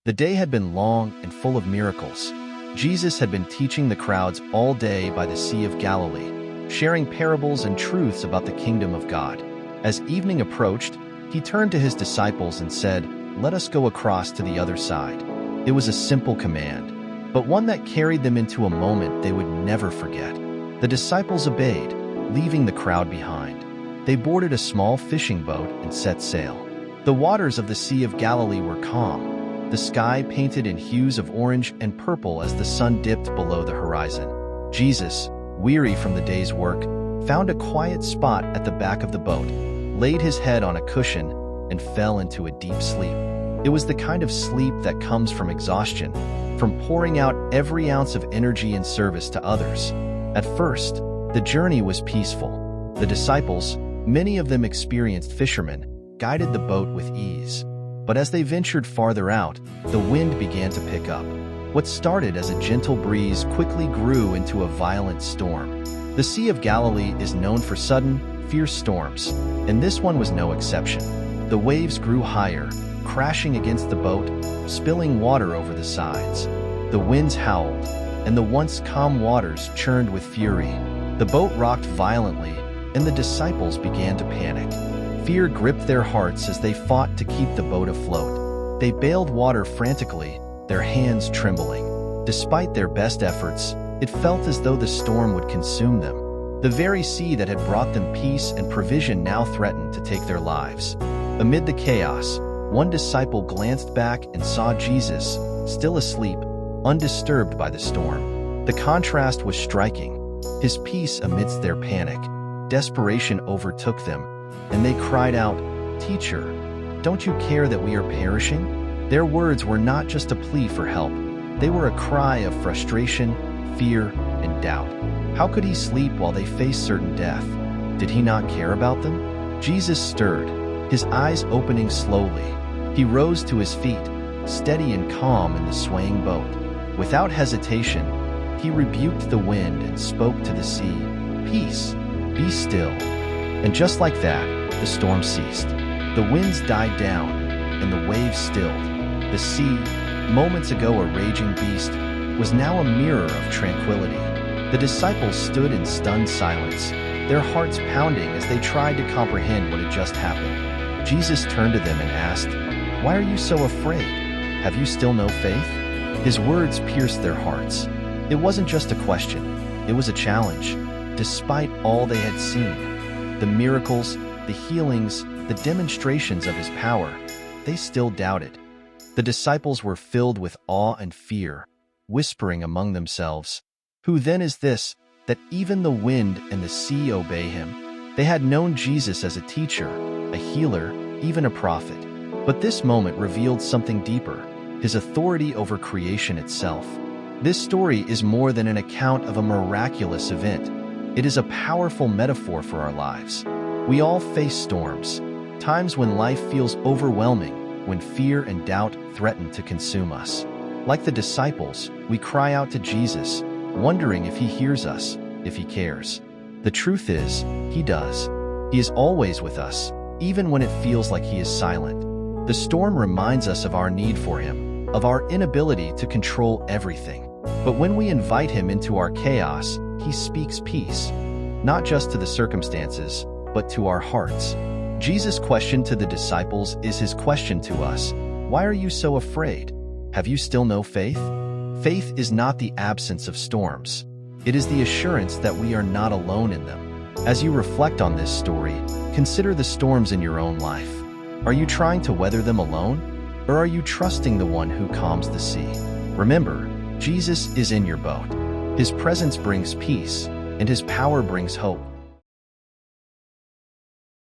The day had been long and full of miracles. Jesus had been teaching the crowds all day by the Sea of Galilee, sharing parables and truths about the kingdom of God. As evening approached, he turned to his disciples and said, "Let us go across to the other side." It was a simple command, but one that carried them into a moment they would never forget. The disciples obeyed, leaving the crowd behind. They boarded a small fishing boat and set sail. The waters of the Sea of Galilee were calm, the sky painted in hues of orange and purple as the sun dipped below the horizon. Jesus, weary from the day's work, found a quiet spot at the back of the boat, laid his head on a cushion, and fell into a deep sleep. It was the kind of sleep that comes from exhaustion, from pouring out every ounce of energy in service to others. At first, the journey was peaceful. The disciples, many of them experienced fishermen, guided the boat with ease. But as they ventured farther out, the wind began to pick up. What started as a gentle breeze quickly grew into a violent storm. The Sea of Galilee is known for sudden, fierce storms, and this one was no exception. The waves grew higher, crashing against the boat, spilling water over the sides. The winds howled, and the once calm waters churned with fury. The boat rocked violently, and the disciples began to panic. Fear gripped their hearts as they fought to keep the boat afloat. They bailed water frantically, their hands trembling. Despite their best efforts, it felt as though the storm would consume them. The very sea that had brought them peace and provision now threatened to take their lives. Amid the chaos, one disciple glanced back and saw Jesus, still asleep, undisturbed by the storm. The contrast was striking. His peace amidst their panic. Desperation overtook them, and they cried out, "Teacher, don't you care that we are perishing?" Their words were not just a plea for help. They were a cry of frustration, fear, and doubt. How could he sleep while they faced certain death? Did he not care about them? Jesus stirred, his eyes opening slowly. He rose to his feet, steady and calm in the swaying boat. Without hesitation, he rebuked the wind and spoke to the sea, "Peace, be still." And just like that, the storm ceased. The winds died down, and the waves stilled. The sea, moments ago a raging beast, was now a mirror of tranquility. The disciples stood in stunned silence, their hearts pounding as they tried to comprehend what had just happened. Jesus turned to them and asked, "Why are you so afraid? Have you still no faith?" His words pierced their hearts. It wasn't just a question, it was a challenge. Despite all they had seen, the miracles, the healings, the demonstrations of his power, they still doubted. The disciples were filled with awe and fear, whispering among themselves, "Who then is this, that even the wind and the sea obey him?" They had known Jesus as a teacher, a healer, even a prophet. But this moment revealed something deeper, his authority over creation itself. This story is more than an account of a miraculous event. It is a powerful metaphor for our lives. We all face storms, times when life feels overwhelming, when fear and doubt threaten to consume us. Like the disciples, we cry out to Jesus, wondering if he hears us, if he cares. The truth is, he does. He is always with us, even when it feels like he is silent. The storm reminds us of our need for him, of our inability to control everything. But when we invite him into our chaos, he speaks peace, not just to the circumstances, but to our hearts. Jesus' question to the disciples is his question to us. Why are you so afraid? Have you still no faith? Faith is not the absence of storms. It is the assurance that we are not alone in them. As you reflect on this story, consider the storms in your own life. Are you trying to weather them alone? Or are you trusting the one who calms the sea? Remember, Jesus is in your boat. His presence brings peace, and his power brings hope.